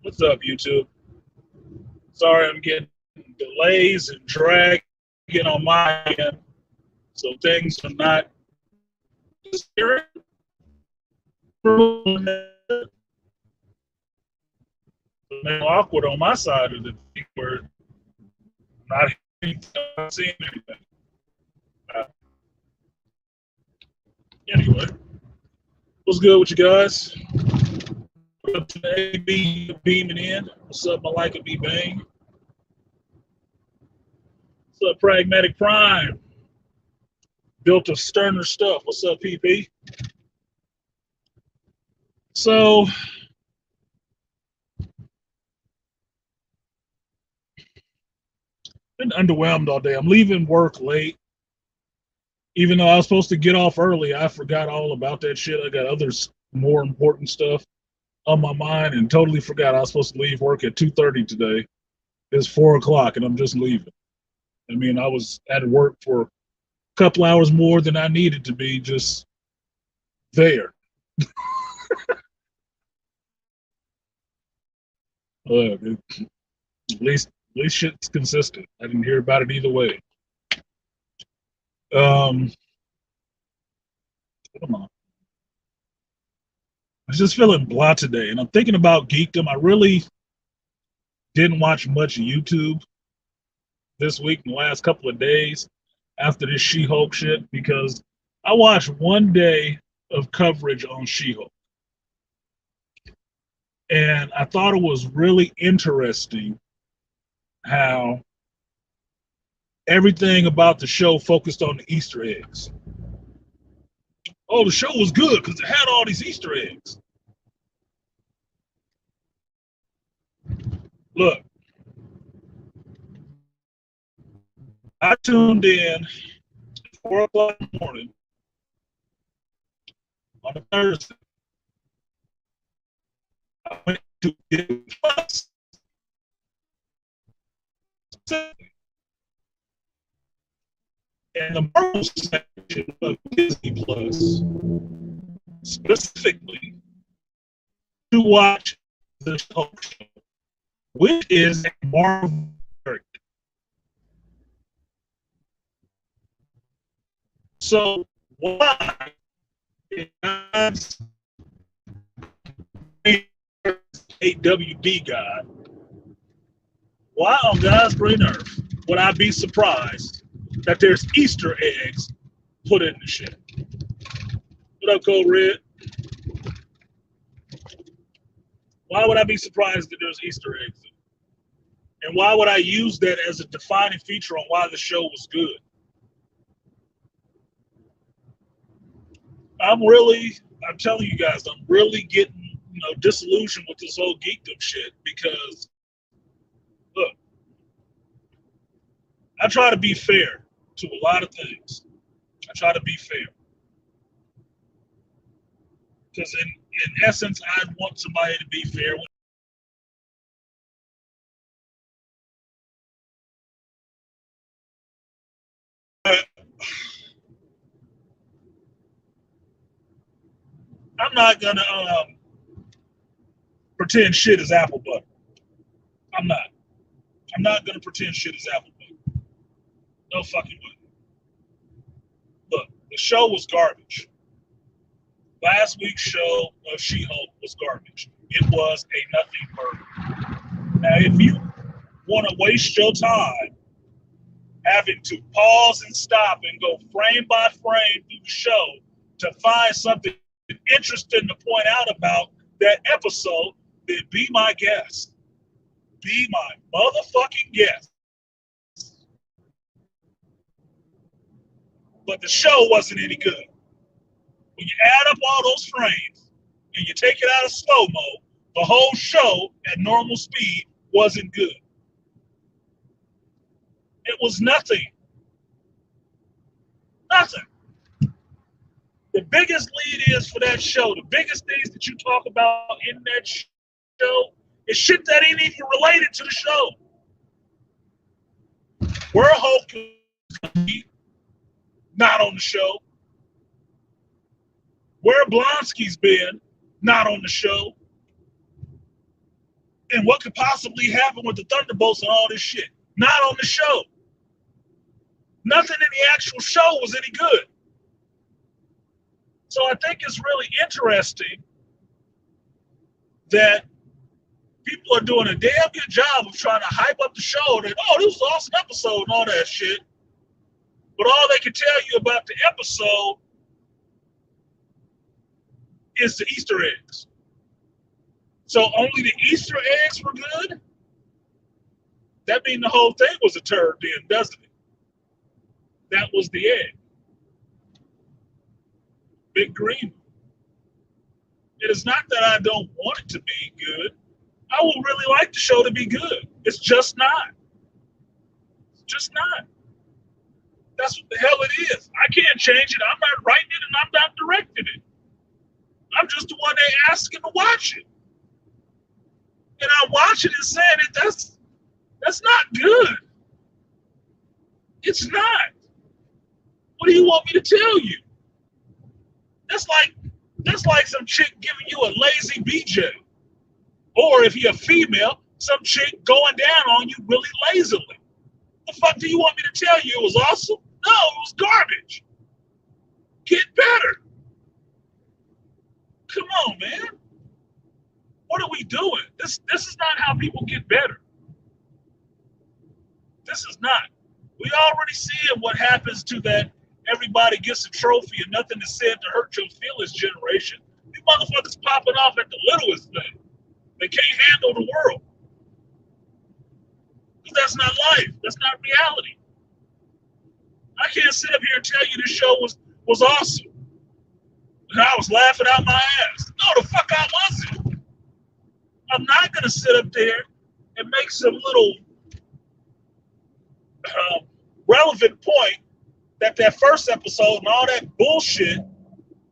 What's up, YouTube? Sorry, I'm getting delays and dragging on my end, so things are not just awkward on my side of the thing where I'm not seeing anything. Uh, anyway, what's good with you guys? What up to the AB beaming in? What's up, Malika B. Bang? What's up, Pragmatic Prime? Built of sterner stuff. What's up, PP? So, been underwhelmed all day. I'm leaving work late. Even though I was supposed to get off early, I forgot all about that shit. I got other more important stuff on my mind and totally forgot I was supposed to leave work at 2:30 today. It's 4 o'clock and I'm just leaving. I mean, I was at work for a couple hours more than I needed to be, just there. At least shit's consistent. I didn't hear about it either way. Um, come on. I was just feeling blah today, and I'm thinking about geekdom. I really didn't watch much YouTube this week in the last couple of days after this She-Hulk shit because I watched one day of coverage on She-Hulk. And I thought it was really interesting how everything about the show focused on the Easter eggs. Oh, the show was good because it had all these Easter eggs. Look, I tuned in at 4 o'clock in the morning on a Thursday. I went to Disney Plus. And the Marvel section of Disney Plus specifically to watch the Hulk show, which is a Marvel character. So why is a WD guy? Why on God's green earth would I be surprised that there's Easter eggs put in the shit? What up, Code Red? Why would I be surprised that there's Easter eggs? And why would I use that as a defining feature on why the show was good? I'm telling you guys, I'm really getting, disillusioned with this whole geekdom shit because, look, I try to be fair to a lot of things. I try to be fair. Because in essence, I want somebody to be fair. I'm not gonna pretend shit is apple butter. I'm not. I'm not gonna pretend shit is apple butter. No fucking way. Look, the show was garbage. Last week's show of She-Hulk was garbage. It was a nothing burger. Now, if you want to waste your time having to pause and stop and go frame by frame through the show to find something interesting to point out about that episode, then be my guest. Be my motherfucking guest. But the show wasn't any good. When you add up all those frames and you take it out of slow-mo, the whole show at normal speed wasn't good. It was nothing. Nothing. The biggest lead is for that show, the biggest things that you talk about in that show is shit that ain't even related to the show. Where Hulk is not on the show. Where Blonsky's been, not on the show. and what could possibly happen with the Thunderbolts and all this shit. Not on the show. Nothing in the actual show was any good. So I think it's really interesting that people are doing a damn good job of trying to hype up the show that, oh, this was an awesome episode and all that shit. But all they can tell you about the episode is the Easter eggs. So only the Easter eggs were good? That means the whole thing was a turd then, doesn't it? That was the egg. Big Green. It is not that I don't want it to be good. I would really like the show to be good. It's just not. It's just not. That's what the hell it is. I can't change it. I'm not writing it and I'm not directing it. I'm just the one they asking to watch it. And I'm watching it saying that that's not good. It's not. What do you want me to tell you? That's like some chick giving you a lazy BJ. Or if you're a female, some chick going down on you really lazily. The fuck do you want me to tell you? It was awesome? No, it was garbage. Get better. Come on, man. What are we doing? This is not how people get better. This is not. We already seeing what happens to that everybody gets a trophy and nothing is said to hurt your feelings generation. These motherfuckers popping off at the littlest thing. They can't handle the world. Because that's not life. That's not reality. I can't sit up here and tell you this show was awesome. And I was laughing out my ass. No, the fuck I wasn't. I'm not going to sit up there and make some little relevant point that first episode and all that bullshit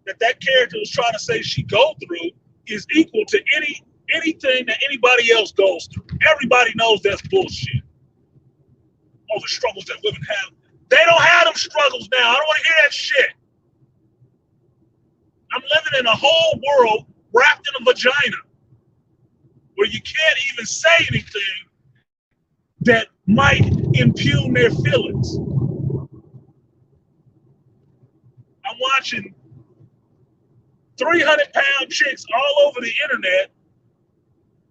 that character was trying to say she go through is equal to anything that anybody else goes through. Everybody knows that's bullshit. All the struggles that women have. They don't have them struggles now. I don't want to hear that shit. I'm living in a whole world wrapped in a vagina where you can't even say anything that might impugn their feelings. I'm watching 300-pound chicks all over the internet,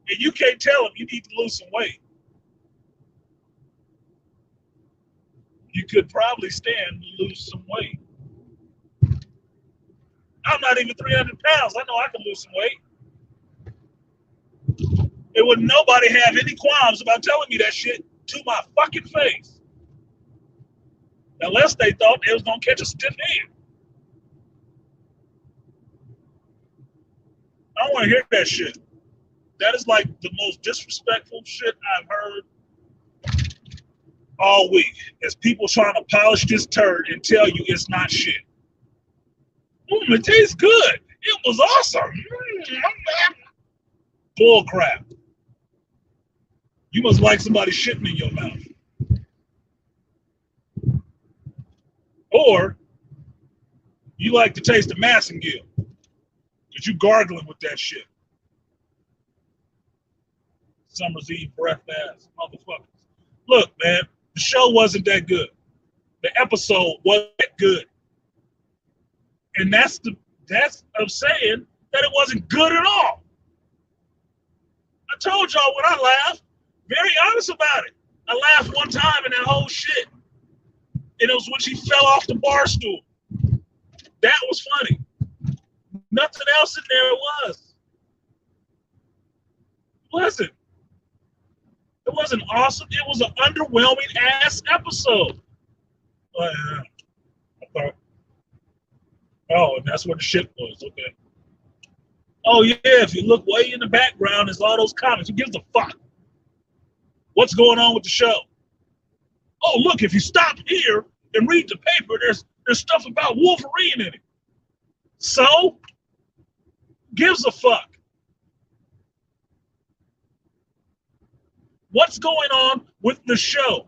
and you can't tell them you need to lose some weight. You could probably stand to lose some weight. I'm not even 300 pounds. I know I can lose some weight. It would nobody have any qualms about telling me that shit to my fucking face. Unless they thought they was going to catch a stiff hand. I don't want to hear that shit. That is like the most disrespectful shit I've heard all week. Is people trying to polish this turd and tell you it's not shit. It tastes good. It was awesome. Bull crap. You must like somebody shitting in your mouth. Or you like the taste of Massengill. Because you gargling with that shit. Summer's Eve breath ass motherfuckers. Look, man, the show wasn't that good. The episode wasn't that good. And that's of saying that it wasn't good at all. I told y'all when I laughed, very honest about it. I laughed one time in that whole shit. And it was when she fell off the bar stool. That was funny. Nothing else in there was. It wasn't. It wasn't awesome. It was an underwhelming ass episode. Okay. Oh, and that's what the shit was. Okay. Oh, yeah, if you look way in the background, there's all those comments. Who gives a fuck? What's going on with the show? Oh, look, if you stop here and read the paper, there's stuff about Wolverine in it. So? Gives a fuck. What's going on with the show?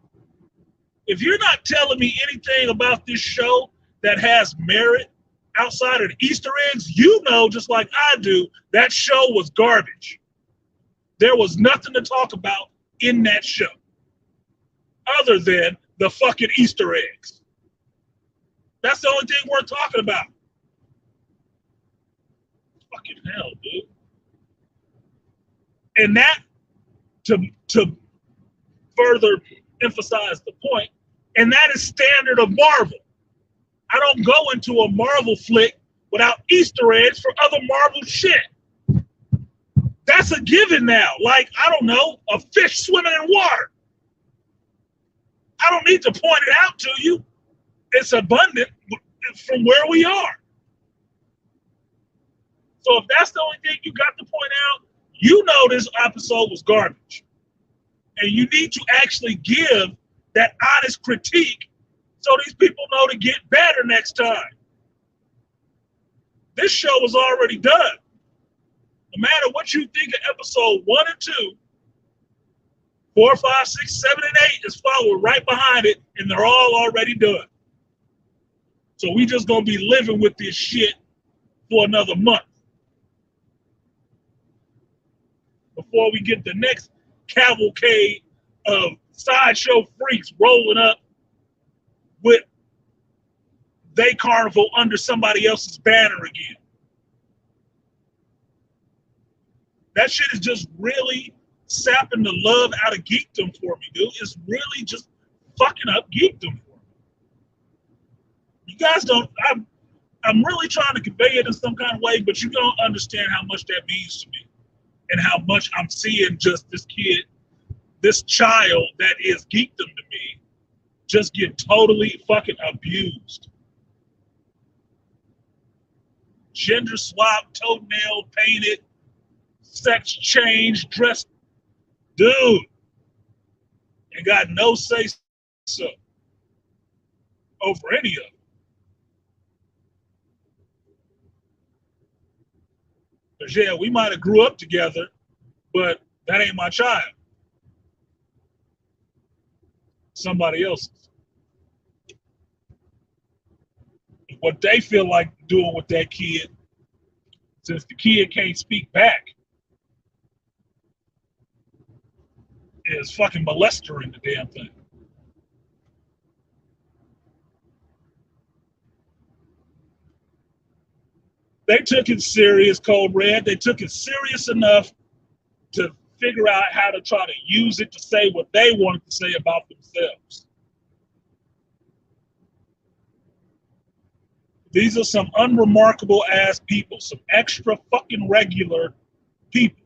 If you're not telling me anything about this show that has merit outside of the Easter eggs, you know, just like I do, that show was garbage. There was nothing to talk about in that show other than the fucking Easter eggs. That's the only thing worth talking about. Fucking hell, dude. And that, to further emphasize the point, and that is standard of Marvel. I don't go into a Marvel flick without Easter eggs for other Marvel shit. That's a given now. Like, I don't know, a fish swimming in water. I don't need to point it out to you. It's abundant from where we are. So if that's the only thing you got to point out, you know this episode was garbage. And you need to actually give that honest critique so these people know to get better next time. This show was already done. No matter what you think of episode 1 and 2, 4, 5, 6, 7, and 8 is followed right behind it, and they're all already done. So we just gonna be living with this shit for another month before we get the next cavalcade of sideshow freaks rolling up with they carnival under somebody else's banner again. That shit is just really sapping the love out of geekdom for me, dude. It's really just fucking up geekdom for me. You guys don't, I'm really trying to convey it in some kind of way, but you don't understand how much that means to me and how much I'm seeing just this kid, this child that is geekdom to me, just get totally fucking abused. Gender swap, toenail painted, sex change, dressed, dude, and got no say so over any of it. Because yeah, we might have grew up together, but that ain't my child. Somebody else's. What they feel like doing with that kid, since the kid can't speak back, is fucking molestering the damn thing. They took it serious, Code Red. They took it serious enough to figure out how to try to use it to say what they wanted to say about themselves. These are some unremarkable ass people, some extra fucking regular people,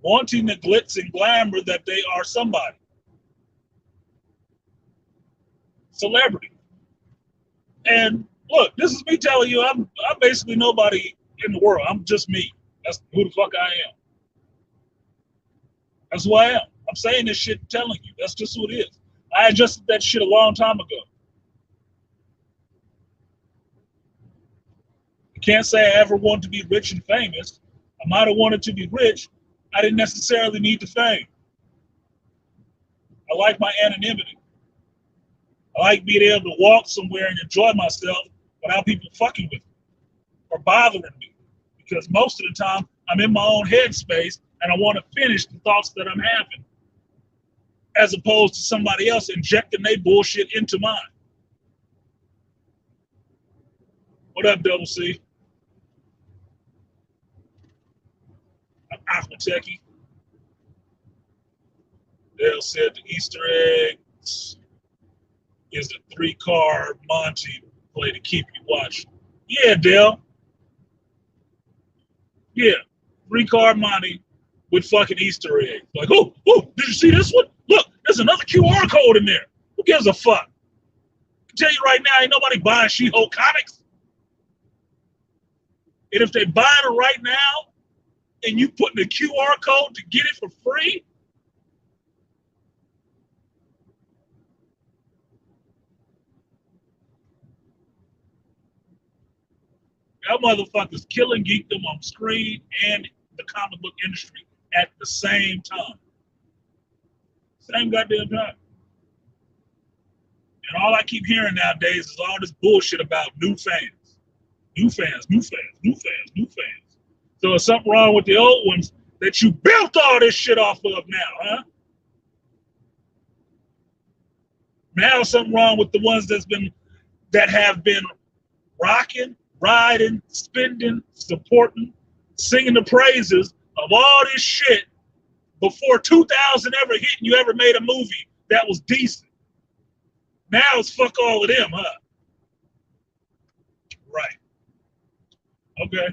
wanting the glitz and glamour that they are somebody. Celebrity. And look, this is me telling you, I'm basically nobody in the world. I'm just me. That's who the fuck I am. That's who I am. I'm saying this shit and telling you. That's just who it is. I adjusted that shit a long time ago. I can't say I ever wanted to be rich and famous. I might have wanted to be rich. I didn't necessarily need the fame. I like my anonymity. I like being able to walk somewhere and enjoy myself without people fucking with me or bothering me. Because most of the time, I'm in my own headspace and I want to finish the thoughts that I'm having, as opposed to somebody else injecting their bullshit into mine. What up, Double C? I'm Aqua Techie. Dale said the Easter eggs is a 3-card Monty play to keep you watching. Yeah, Dale. Yeah, 3-card Monty with fucking Easter eggs. Like, oh, did you see this one? Look, there's another QR code in there. Who gives a fuck? I can tell you right now, ain't nobody buying She-Hulk comics. And if they buying it right now, and you put the QR code to get it for free, that motherfucker's killing geekdom on screen and the comic book industry at the same time. Same goddamn time. And all I keep hearing nowadays is all this bullshit about new fans. New fans, new fans, new fans, new fans. It's So there's something wrong with the old ones that you built all this shit off of now, huh? Now something wrong with the ones that have been rocking, riding, spending, supporting, singing the praises of all this shit before 2000 ever hit and you ever made a movie that was decent. Now it's fuck all of them, huh? Right. Okay.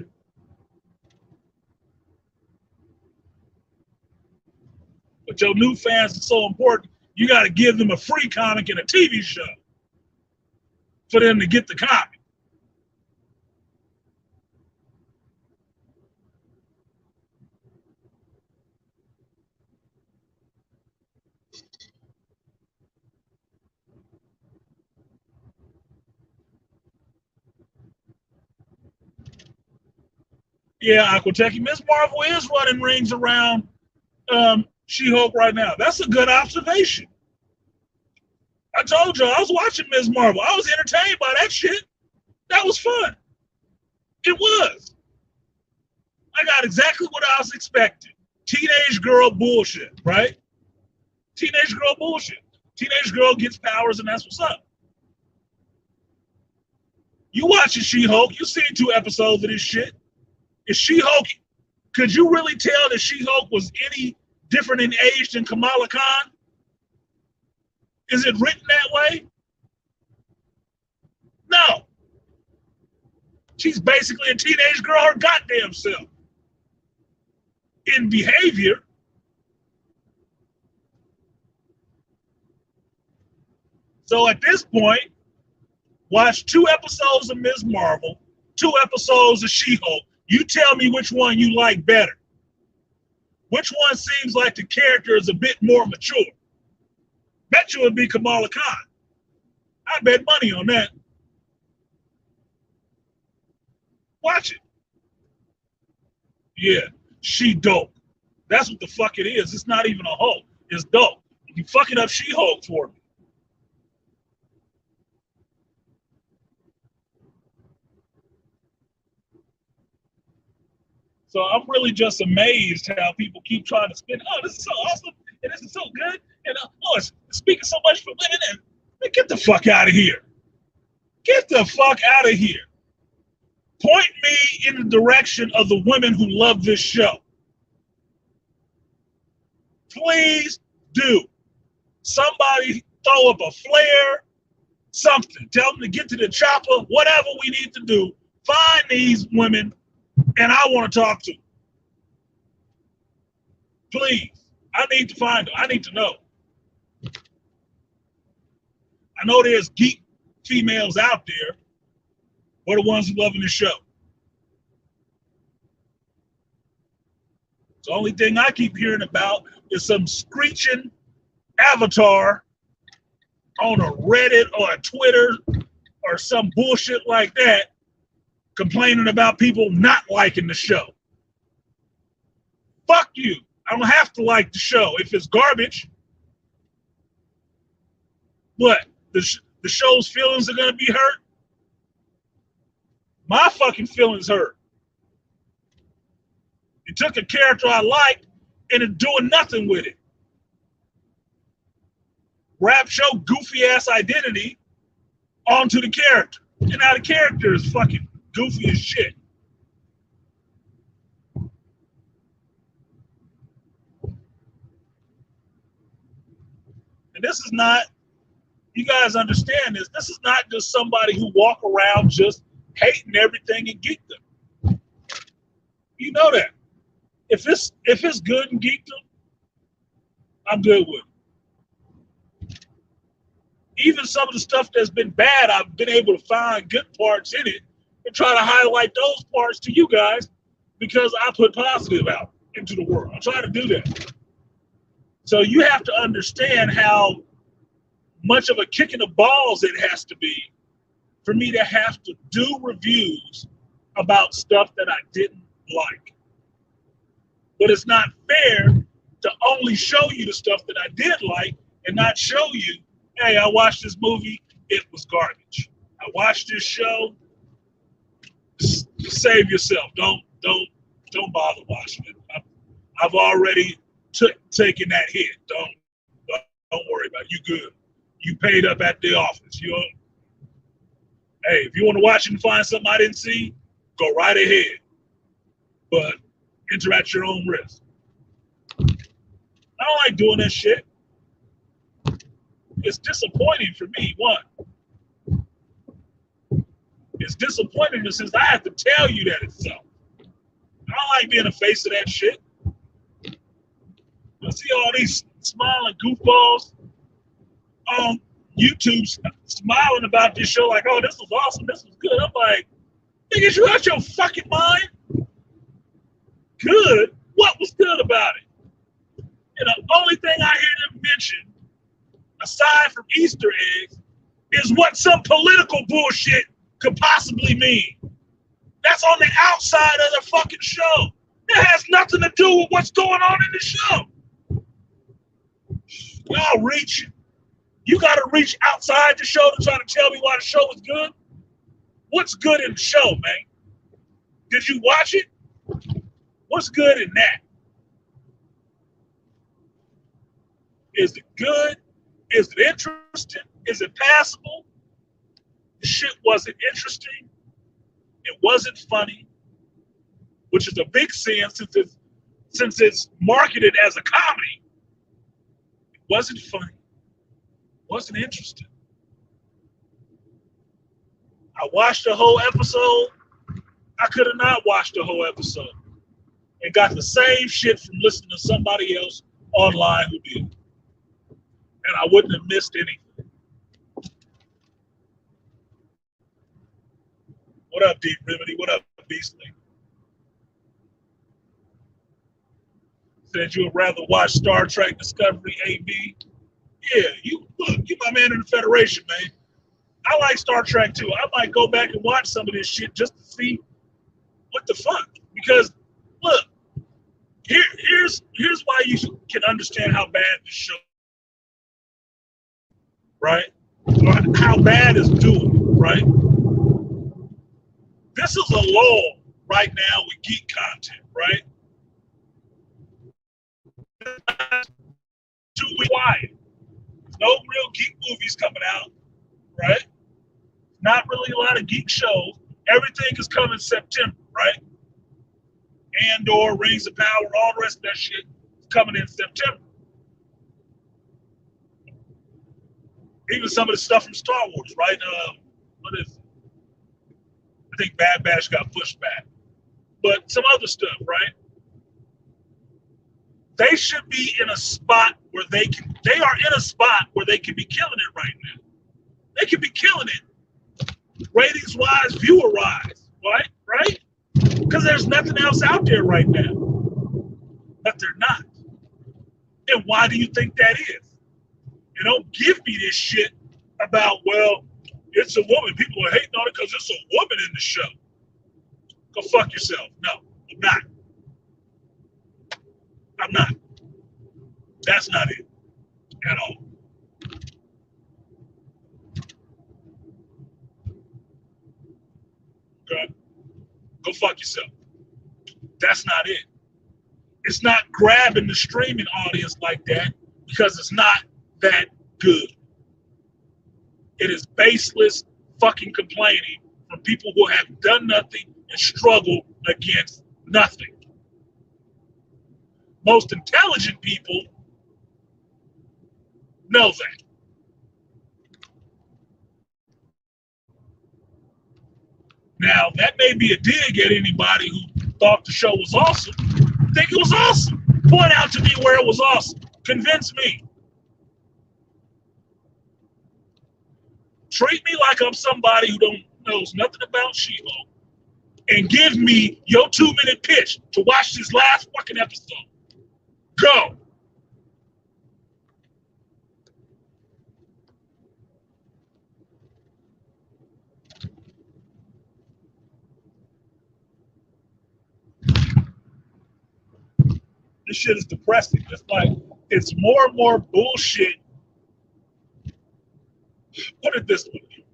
But your new fans are so important, you got to give them a free comic and a TV show for them to get the comic. Yeah, Aquatech. Miss Marvel is running rings around She-Hulk right now. That's a good observation. I told you I was watching Ms. Marvel. I was entertained by that shit. That was fun. It was. I got exactly what I was expecting. Teenage girl bullshit, right? Teenage girl bullshit. Teenage girl gets powers and that's what's up. You watching She-Hulk, you seen 2 episodes of this shit. Is She-Hulk, could you really tell that She-Hulk was any different in age than Kamala Khan? Is it written that way? No. She's basically a teenage girl her goddamn self. In behavior. So at this point, watch 2 episodes of Ms. Marvel, 2 episodes of She-Hulk. You tell me which one you like better. Which one seems like the character is a bit more mature? Bet you it would be Kamala Khan. I bet money on that. Watch it. Yeah, she dope. That's what the fuck it is. It's not even a Hulk. It's dope. You fucking up She-Hulk for me. So I'm really just amazed how people keep trying to spin. Oh, this is so awesome, and this is so good, and oh, it's speaking so much for women. And get the fuck out of here. Get the fuck out of here. Point me in the direction of the women who love this show. Please do. Somebody throw up a flare, something. Tell them to get to the chopper, whatever we need to do. Find these women, and I want to talk to them. Please. I need to find them. I need to know. I know there's geek females out there. What are the ones who loving the show? The only thing I keep hearing about is some screeching avatar on a Reddit or a Twitter or some bullshit like that complaining about people not liking the show. Fuck you. I don't have to like the show. If it's garbage, what? The show's feelings are going to be hurt? My fucking feelings hurt. You took a character I liked and it's doing nothing with it. Rap show goofy ass identity onto the character. And now the character is fucking goofy as shit. And this is not, you guys understand this, this is not just somebody who walk around just hating everything in geekdom. You know that. If it's good in geekdom, I'm good with it. Even some of the stuff that's been bad, I've been able to find good parts in it and try to highlight those parts to you guys because I put positive out into the world. I try to do that. So you have to understand how much of a kick in the balls it has to be for me to have to do reviews about stuff that I didn't like. But it's not fair to only show you the stuff that I did like and not show you, hey, I watched this movie, it was garbage. I watched this show, save yourself. Don't Don't bother watching it. I've already taken that hit. Don't worry about it. You good. You paid up at the office. Hey, if you want to watch it and find something I didn't see, go right ahead. But enter at your own risk. I don't like doing that shit. It's disappointing for me. One, it's disappointing since I have to tell you that it's so. I don't like being the face of that shit. I see all these smiling goofballs on YouTube smiling about this show like, oh, this was awesome, this was good. I'm like, niggas, you out your fucking mind? Good? What was good about it? And the only thing I hear them mention, aside from Easter eggs, is what some political bullshit could possibly mean. That's on the outside of the fucking show. That has nothing to do with what's going on in the show. Y'all reaching. You got to reach outside the show to try to tell me why the show is good? What's good in the show, man? Did you watch it? What's good in that? Is it good? Is it interesting? Is it passable? The shit wasn't interesting. It wasn't funny, which is a big sin since it's marketed as a comedy. It wasn't funny. Wasn't interesting. I watched the whole episode. I could have not watched the whole episode and got the same shit from listening to somebody else online who did. And I wouldn't have missed anything. What up, Deep Remedy? What up, Beastly? Said you would rather watch Star Trek Discovery AB? Yeah, you my man in the Federation, man. I like Star Trek too. I might go back and watch some of this shit just to see what the fuck. Because look, here's why you can understand how bad this show is, right? Or how bad it's doing, right? This is a lull right now with geek content, right? 2 weeks quiet. No real geek movies coming out, right? Not really a lot of geek shows. Everything is coming September, right? Andor, Rings of Power, all the rest of that shit is coming in September. Even some of the stuff from Star Wars, right? What is it? I think Bad Batch got pushed back. But some other stuff, right? They should be in a spot where they are in a spot where they can be killing it right now. They can be killing it. Ratings wise, viewer wise, right? Right? Because there's nothing else out there right now. But they're not. And why do you think that is? And don't give me this shit about, well, it's a woman. People are hating on it because it's a woman in the show. Go fuck yourself. No, I'm not. I'm not. That's not it at all. Okay? Go fuck yourself. That's not it. It's not grabbing the streaming audience like that because it's not that good. It is baseless fucking complaining from people who have done nothing and struggled against nothing. Most intelligent people know that. Now, that may be a dig at anybody who thought the show was awesome. Think it was awesome. Point out to me where it was awesome. Convince me. Treat me like I'm somebody who knows nothing about She-Hulk and give me your 2-minute pitch to watch this last fucking episode. Go. This shit is depressing. It's like, it's more and more bullshit. Put it this way.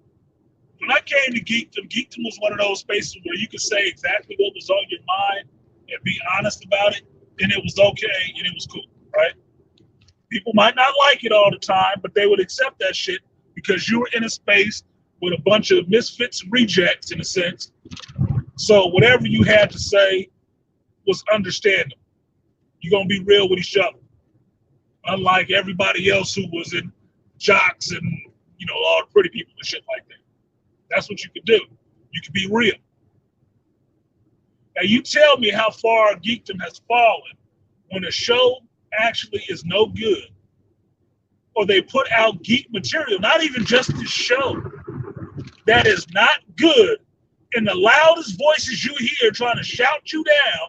When I came to Geekdom was one of those spaces where you could say exactly what was on your mind and be honest about it, then it was okay and it was cool, right? People might not like it all the time, but they would accept that shit because you were in a space with a bunch of misfits and rejects, in a sense. So whatever you had to say was understandable. You're going to be real with each other. Unlike everybody else who was in jocks and, all the pretty people and shit like that. That's what you could do. You could be real. Now you tell me how far geekdom has fallen when a show actually is no good, or they put out geek material, not even just the show, that is not good, and the loudest voices you hear trying to shout you down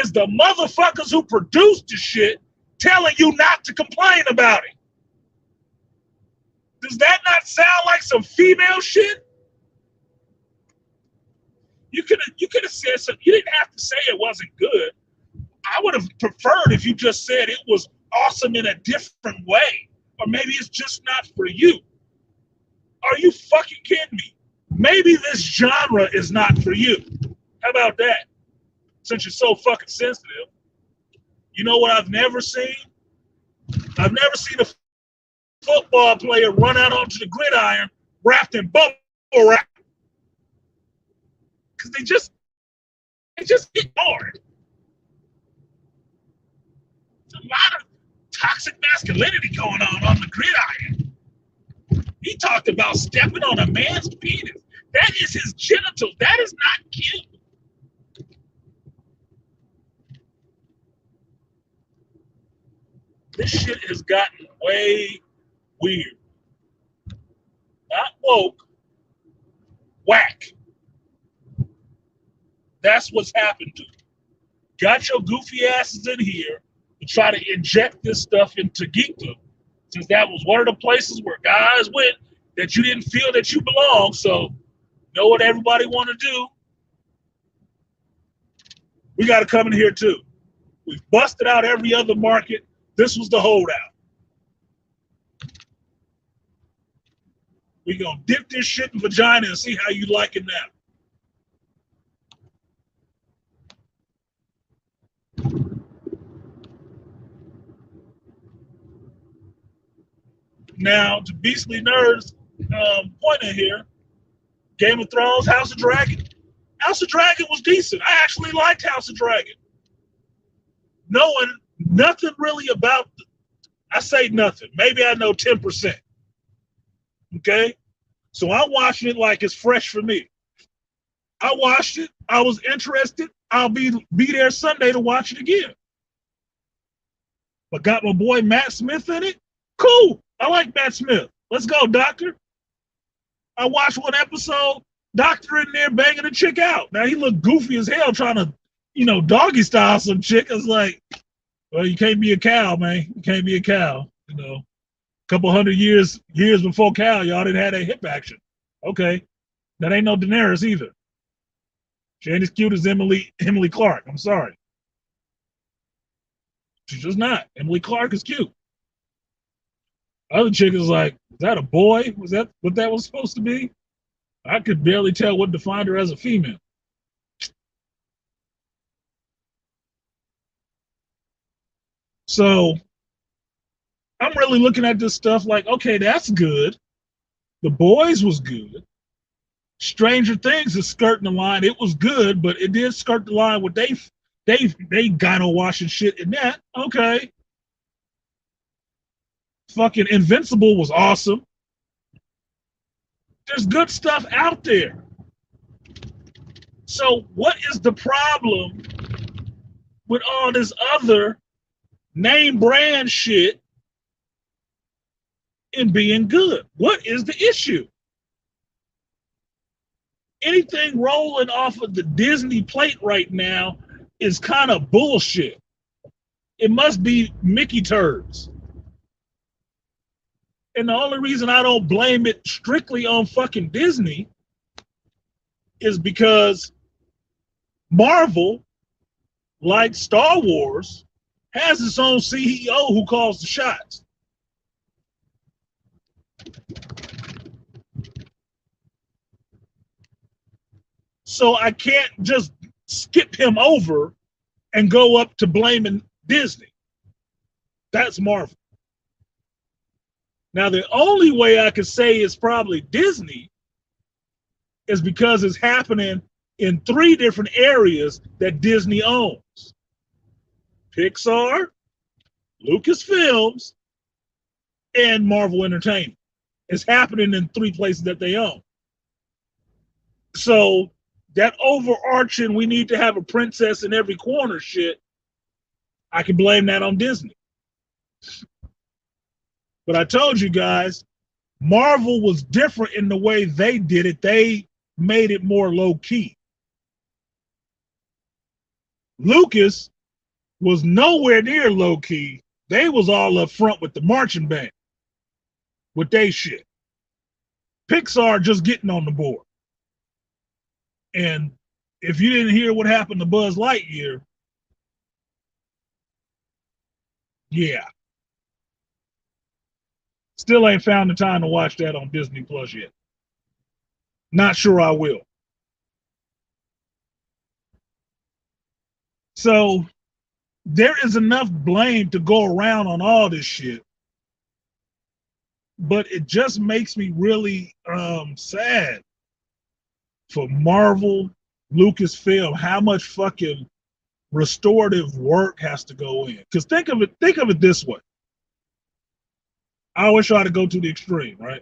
is the motherfuckers who produced the shit telling you not to complain about it. Does that not sound like some female shit? You could have said something. You didn't have to say it wasn't good. I would have preferred if you just said it was awesome in a different way. Or maybe it's just not for you. Are you fucking kidding me? Maybe this genre is not for you. How about that? Since you're so fucking sensitive. You know what I've never seen? I've never seen a football player run out onto the gridiron wrapped in bubble wrap. Because they just get hard. There's a lot of toxic masculinity going on the gridiron. He talked about stepping on a man's penis. That is his genitals. That is not cute. This shit has gotten way weird. Not woke, whack. That's what's happened to you. Got your goofy asses in here to try to inject this stuff into geekdom, since that was one of the places where guys went that you didn't feel that you belonged. So, you know what everybody want to do? We got to come in here too. We've busted out every other market. This was the holdout. We're going to dip this shit in vagina and see how you like it now. Now, to Beastly Nerds' point in here, Game of Thrones, House of Dragon. House of Dragon was decent. I actually liked House of Dragon. Knowing nothing really about, I say nothing. Maybe I know 10%. Okay? So I'm watching it like it's fresh for me. I watched it. I was interested. I'll be there Sunday to watch it again. But got my boy Matt Smith in it? Cool. I like Matt Smith. Let's go, Doctor. I watched one episode, Doctor in there banging a chick out. Now he looked goofy as hell trying to, doggy style some chick. I was like, well, you can't be a cow, man. You can't be a cow. A couple hundred years before cow, y'all didn't have that hip action. Okay. That ain't no Daenerys either. She ain't as cute as Emily Clark. I'm sorry. She's just not. Emily Clark is cute. Other chick is like, is that a boy? Was that what that was supposed to be? I could barely tell what defined her as a female. So I'm really looking at this stuff like, okay, that's good. The Boys was good. Stranger Things is skirting the line. It was good, but it did skirt the line with they gyno washing shit in that. Okay. Fucking Invincible was awesome. There's good stuff out there. So what is the problem with all this other name brand shit and being good? What is the issue? Anything rolling off of the Disney plate right now is kind of bullshit. It must be Mickey turds. And the only reason I don't blame it strictly on fucking Disney is because Marvel, like Star Wars, has its own CEO who calls the shots. So I can't just skip him over and go up to blaming Disney. That's Marvel. Now, the only way I could say it's probably Disney is because it's happening in 3 different areas that Disney owns: Pixar, Lucasfilms, and Marvel Entertainment. It's happening in 3 places that they own. So that overarching, we need to have a princess in every corner shit, I can blame that on Disney. But I told you guys, Marvel was different in the way they did it. They made it more low key. Lucas was nowhere near low key. They was all up front with the marching band, with they shit. Pixar just getting on the board. And if you didn't hear what happened to Buzz Lightyear, yeah. Still ain't found the time to watch that on Disney Plus yet. Not sure I will. So there is enough blame to go around on all this shit. But it just makes me really sad for Marvel, Lucasfilm, how much fucking restorative work has to go in. Because think of it this way. I always try to go to the extreme, right?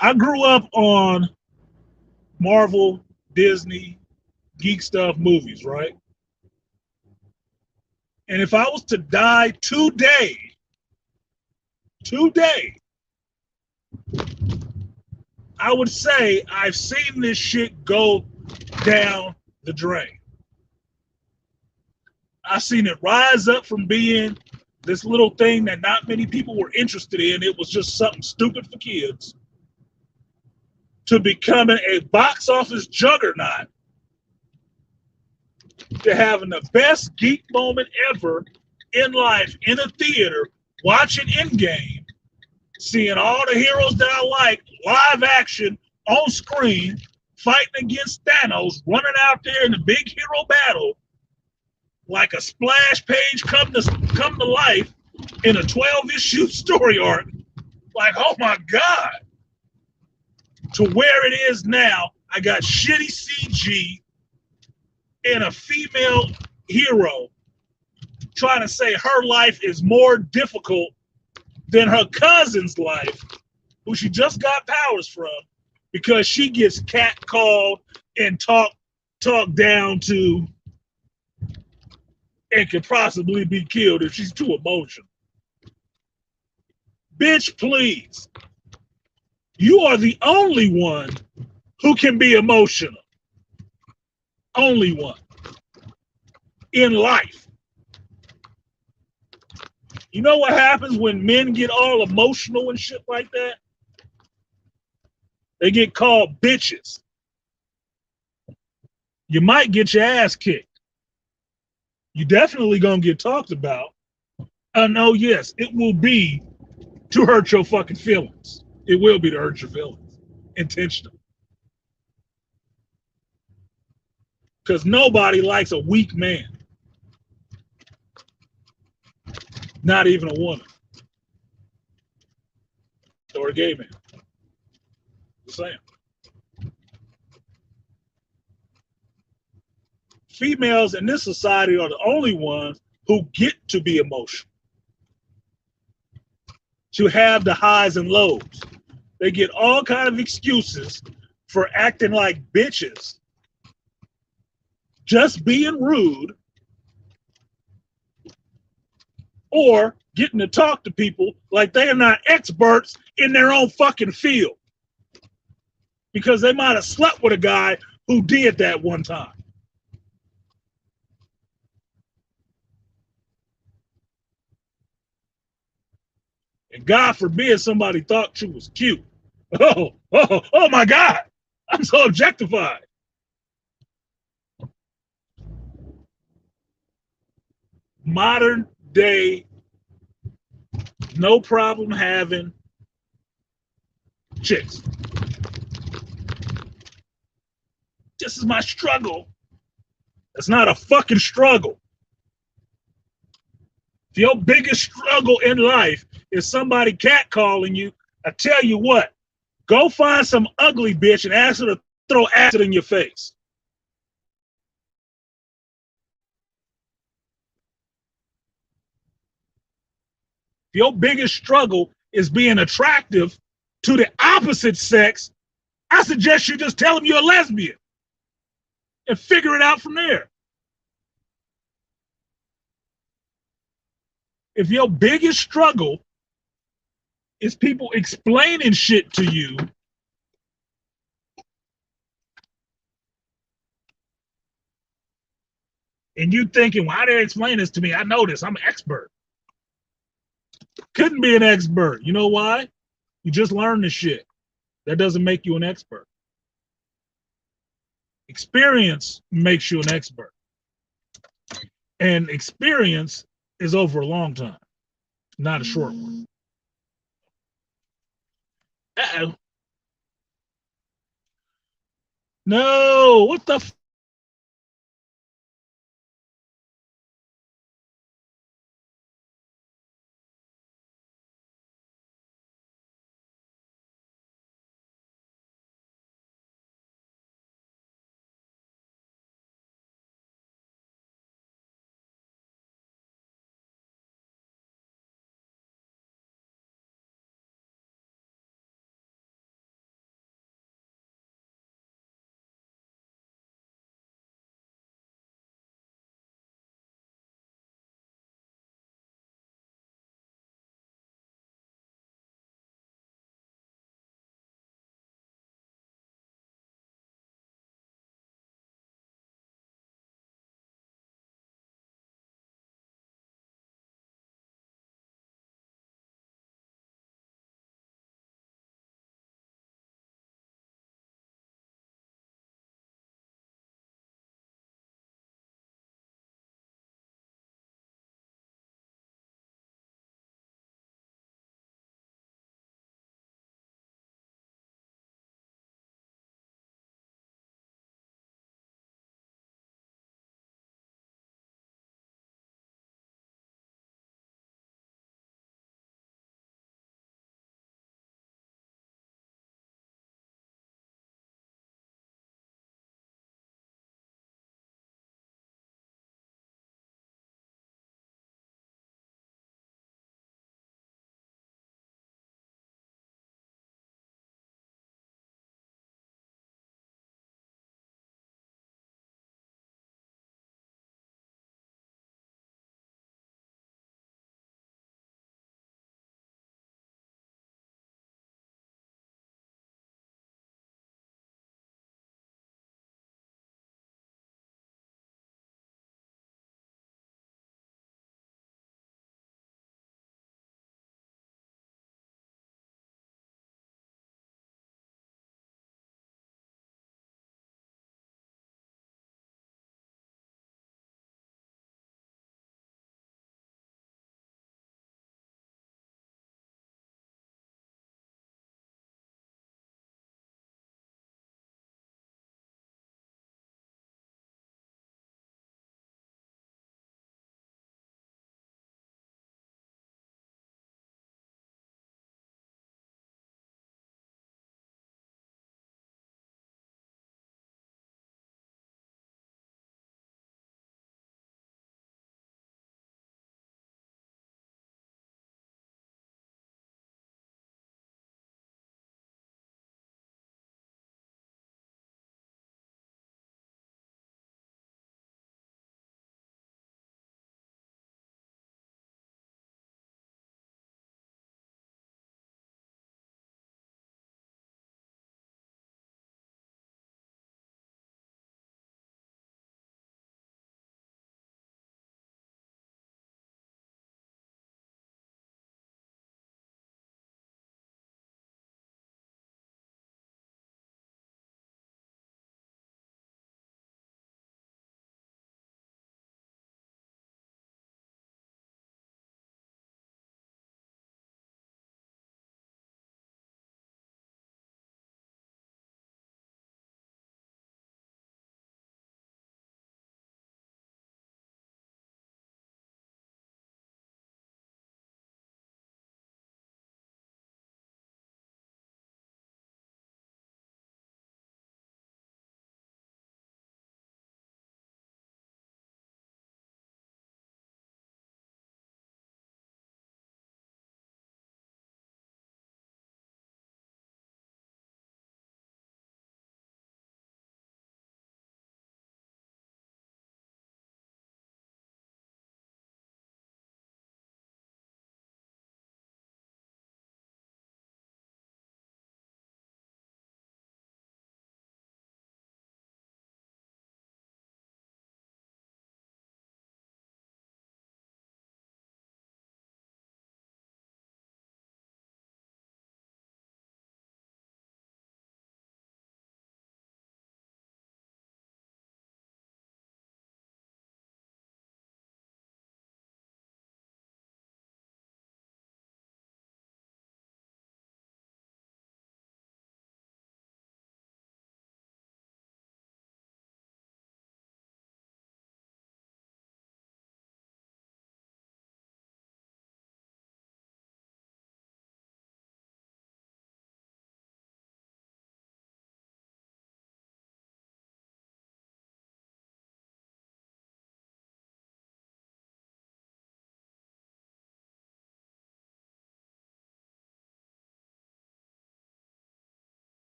I grew up on Marvel, Disney, geek stuff movies, right? And if I was to die today, I would say I've seen this shit go down the drain. I've seen it rise up from being this little thing that not many people were interested in. It was just something stupid for kids, to becoming a box office juggernaut, to having the best geek moment ever in life in a theater, watching Endgame, seeing all the heroes that I like live action on screen, fighting against Thanos, running out there in the big hero battle like a splash page come to life in a 12-issue story arc. Like, oh my God. To where it is now, I got shitty CG and a female hero trying to say her life is more difficult than her cousin's life, who she just got powers from, because she gets catcalled and talked down to and could possibly be killed if she's too emotional. Bitch, please. You are the only one who can be emotional. Only one. In life. You know what happens when men get all emotional and shit like that? They get called bitches. You might get your ass kicked. You definitely gonna get talked about. And oh yes, it will be to hurt your fucking feelings. It will be to hurt your feelings. Intentionally. Because nobody likes a weak man. Not even a woman. Or a gay man. Just saying. Females in this society are the only ones who get to be emotional, to have the highs and lows. They get all kind of excuses for acting like bitches, just being rude, or getting to talk to people like they are not experts in their own fucking field, because they might have slept with a guy who did that one time. And God forbid somebody thought you was cute. Oh my God. I'm so objectified. Modern day, no problem having chicks. This is my struggle. It's not a fucking struggle. If your biggest struggle in life is somebody catcalling you, I tell you what, go find some ugly bitch and ask her to throw acid in your face. If your biggest struggle is being attractive to the opposite sex, I suggest you just tell them you're a lesbian and figure it out from there. If your biggest struggle is people explaining shit to you, and you thinking, why they explain this to me? I know this. I'm an expert. Couldn't be an expert. You know why? You just learned the shit. That doesn't make you an expert. Experience makes you an expert. And experience is over a long time, not a short one. Uh-oh. No, what the